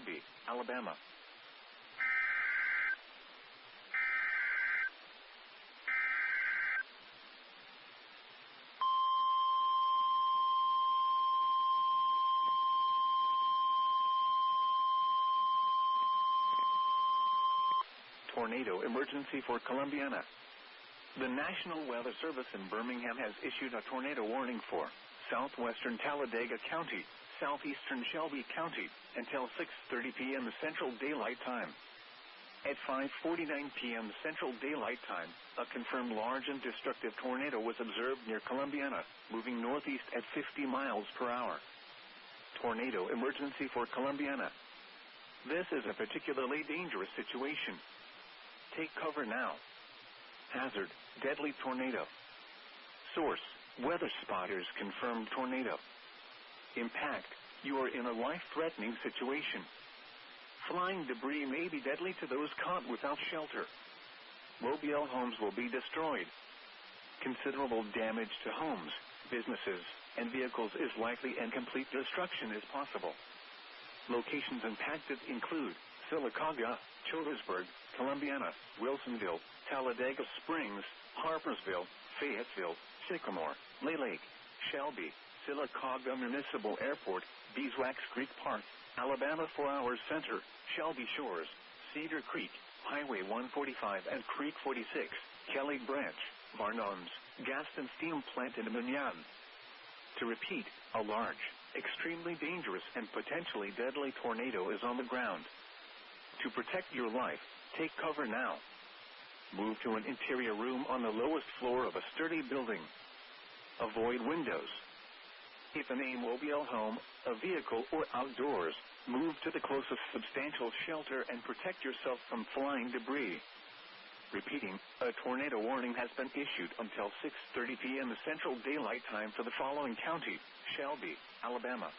Shelby, Alabama. Tornado emergency for Columbiana. The National Weather Service in Birmingham has issued a tornado warning for southwestern Talladega County, southeastern Shelby County, until 6:30 p.m. Central Daylight Time. At 5:49 p.m. Central Daylight Time, a confirmed large and destructive tornado was observed near Columbiana, moving northeast at 50 miles per hour. Tornado emergency for Columbiana. This is a particularly dangerous situation. Take cover now. Hazard, deadly tornado. Source, weather spotters confirmed tornado. Impact, you are in a life-threatening situation. Flying debris may be deadly to those caught without shelter. Mobile homes will be destroyed. Considerable damage to homes, businesses, and vehicles is likely, and complete destruction is possible. Locations impacted include Sylacauga, Childersburg, Columbiana, Wilsonville, Talladega Springs, Harpersville, Fayetteville, Sycamore, Lay Lake, Shelby, Sylacauga Municipal Airport, Beeswax Creek Park, Alabama 4 Hours Center, Shelby Shores, Cedar Creek, Highway 145 and Creek 46, Kelly Branch, Varnons, Gaston Steam Plant in Munyan. To repeat, a large, extremely dangerous and potentially deadly tornado is on the ground. To protect your life, take cover now. Move to an interior room on the lowest floor of a sturdy building. Avoid windows. If in a mobile home, a vehicle, or outdoors, move to the closest substantial shelter and protect yourself from flying debris. Repeating, a tornado warning has been issued until 6:30 p.m. Central Daylight Time for the following county: Shelby, Alabama,